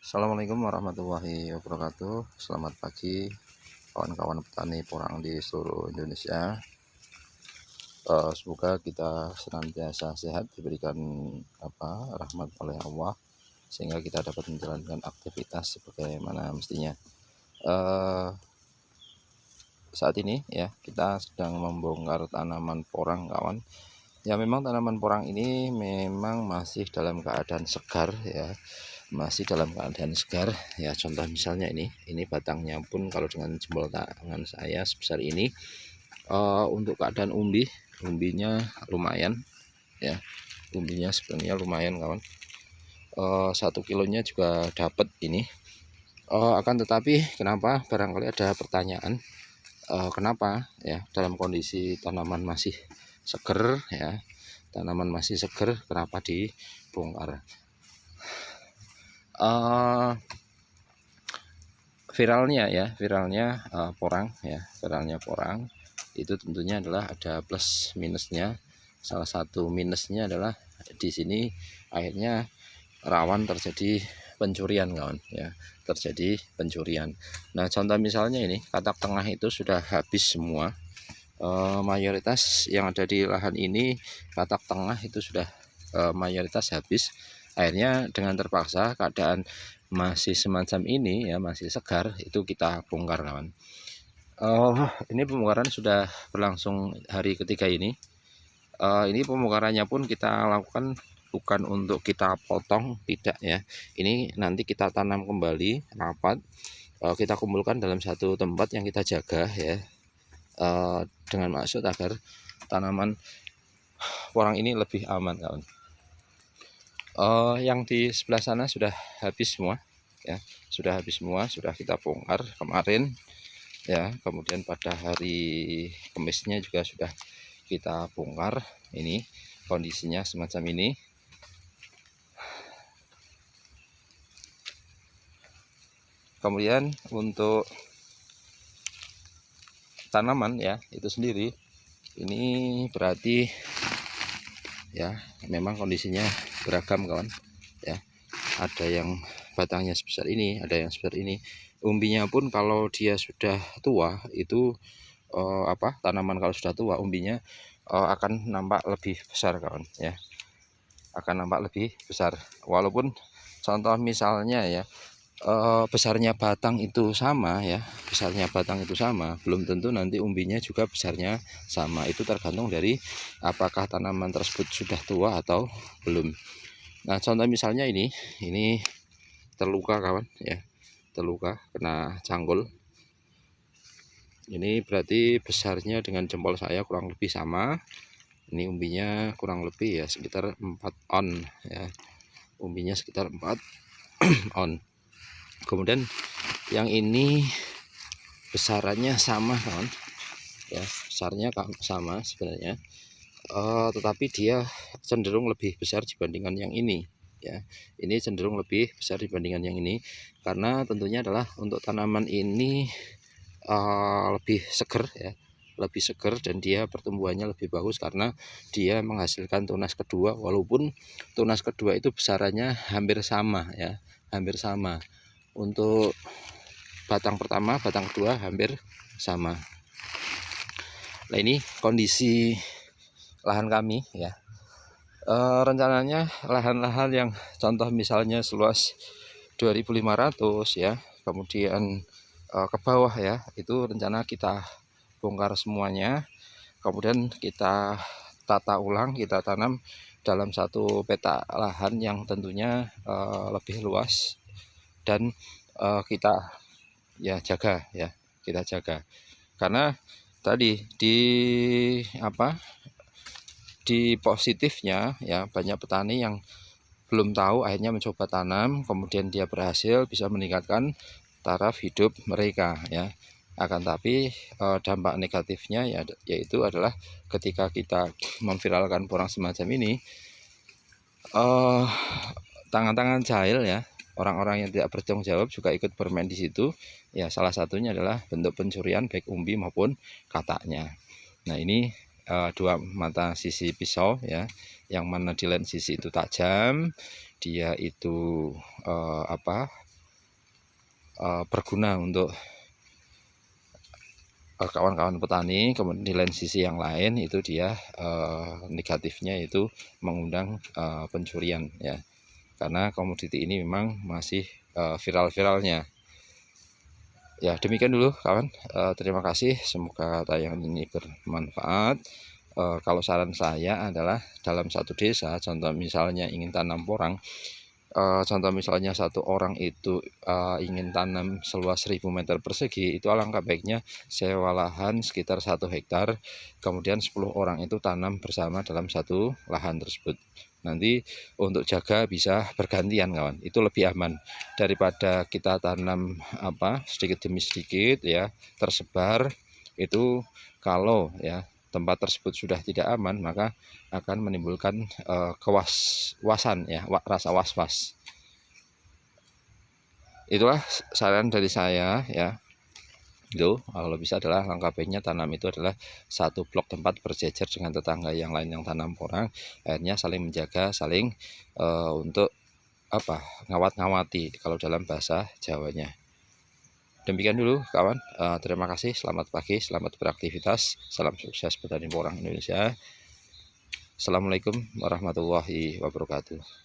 Assalamualaikum warahmatullahi wabarakatuh. Selamat pagi kawan-kawan petani porang di seluruh Indonesia. Semoga kita senantiasa sehat, diberikan rahmat oleh Allah, sehingga kita dapat menjalankan aktivitas sebagaimana mestinya. Saat ini ya kita sedang membongkar tanaman porang, kawan. Ya, memang tanaman porang ini memang masih dalam keadaan segar ya, masih dalam keadaan segar ya. Contoh misalnya ini batangnya pun kalau dengan jempol tangan saya sebesar ini. Untuk keadaan umbinya lumayan ya, umbinya sebenarnya lumayan, kawan. 1 kilonya juga dapat ini. Akan tetapi kenapa, barangkali ada pertanyaan, kenapa ya dalam kondisi tanaman masih seger ya, tanaman masih seger kenapa dibongkar? Viralnya porang ya, viralnya porang itu tentunya adalah ada plus minusnya. Salah satu minusnya adalah di sini akhirnya rawan terjadi pencurian, kawan ya, terjadi pencurian. Nah, contoh misalnya ini katak tengah itu sudah habis semua. Mayoritas yang ada di lahan ini katak tengah itu sudah mayoritas habis. Akhirnya dengan terpaksa keadaan masih semacam ini ya, masih segar, itu kita bongkar, kawan. Ini pembongkaran sudah berlangsung hari ketiga ini. Ini pembongkarannya pun kita lakukan bukan untuk kita potong, tidak ya. Ini nanti kita tanam kembali rapat, kita kumpulkan dalam satu tempat yang kita jaga ya, dengan maksud agar tanaman porang ini lebih aman, kawan. Yang di sebelah sana sudah habis semua ya, sudah habis semua, sudah kita bongkar kemarin ya. Kemudian pada hari Kamisnya juga sudah kita bongkar. Ini kondisinya semacam ini. Kemudian untuk tanaman ya itu sendiri, ini berarti ya memang kondisinya beragam, kawan ya. Ada yang batangnya sebesar ini, ada yang sebesar ini. Umbinya pun kalau dia sudah tua itu tanaman kalau sudah tua umbinya akan nampak lebih besar, kawan ya, akan nampak lebih besar. Walaupun contoh misalnya ya, besarnya batang itu sama ya, besarnya batang itu sama, belum tentu nanti umbinya juga besarnya sama. Itu tergantung dari apakah tanaman tersebut sudah tua atau belum. Nah, contoh misalnya ini terluka, kawan ya, terluka kena cangkul. Ini berarti besarnya dengan jempol saya kurang lebih sama. Ini umbinya kurang lebih ya sekitar 4 on ya, umbinya sekitar 4 on. Kemudian yang ini besarannya sama, kawan ya, besarnya sama sebenarnya, tetapi dia cenderung lebih besar dibandingkan yang ini ya. Ini cenderung lebih besar dibandingkan yang ini karena tentunya adalah untuk tanaman ini lebih seger ya, lebih seger, dan dia pertumbuhannya lebih bagus karena dia menghasilkan tunas kedua. Walaupun tunas kedua itu besarannya hampir sama ya, hampir sama. Untuk batang pertama, batang kedua hampir sama. Nah, ini kondisi lahan kami ya. Rencananya lahan-lahan yang contoh misalnya seluas 2.500 ya, kemudian ke bawah ya, itu rencana kita bongkar semuanya, kemudian kita tata ulang, kita tanam dalam satu peta lahan yang tentunya lebih luas, dan kita ya jaga ya, kita jaga. Karena tadi di positifnya ya, banyak petani yang belum tahu akhirnya mencoba tanam, kemudian dia berhasil bisa meningkatkan taraf hidup mereka ya. Akan tapi dampak negatifnya yaitu adalah ketika kita memviralkan porang semacam ini, tangan-tangan jahil ya, orang-orang yang tidak bertanggung jawab juga ikut bermain di situ ya. Salah satunya adalah bentuk pencurian baik umbi maupun kataknya. Nah, ini dua mata sisi pisau ya, yang mana di lain sisi itu tajam, dia itu berguna untuk kawan-kawan petani. Kemudian di lain sisi yang lain itu dia negatifnya itu mengundang pencurian ya, karena komoditi ini memang masih viral-viralnya. Ya demikian dulu kawan, terima kasih, semoga tayangan ini bermanfaat. Kalau saran saya adalah dalam satu desa, contoh misalnya ingin tanam porang, contoh misalnya satu orang itu ingin tanam seluas 1000 meter persegi, itu alangkah baiknya sewa lahan sekitar 1 hektar, kemudian 10 orang itu tanam bersama dalam satu lahan tersebut. Nanti untuk jaga bisa bergantian kawan, itu lebih aman daripada kita tanam sedikit demi sedikit ya, tersebar. Itu kalau ya tempat tersebut sudah tidak aman, maka akan menimbulkan kewas-wasan ya, rasa was-was. Itulah saran dari saya ya. Itu kalau bisa adalah langkah baiknya tanam itu adalah satu blok tempat berjejer dengan tetangga yang lain yang tanam porang, akhirnya saling menjaga, saling untuk ngawat-ngawati kalau dalam bahasa Jawanya. Demikian dulu kawan, terima kasih, selamat pagi, selamat beraktivitas, salam sukses petani porang Indonesia. Assalamualaikum warahmatullahi wabarakatuh.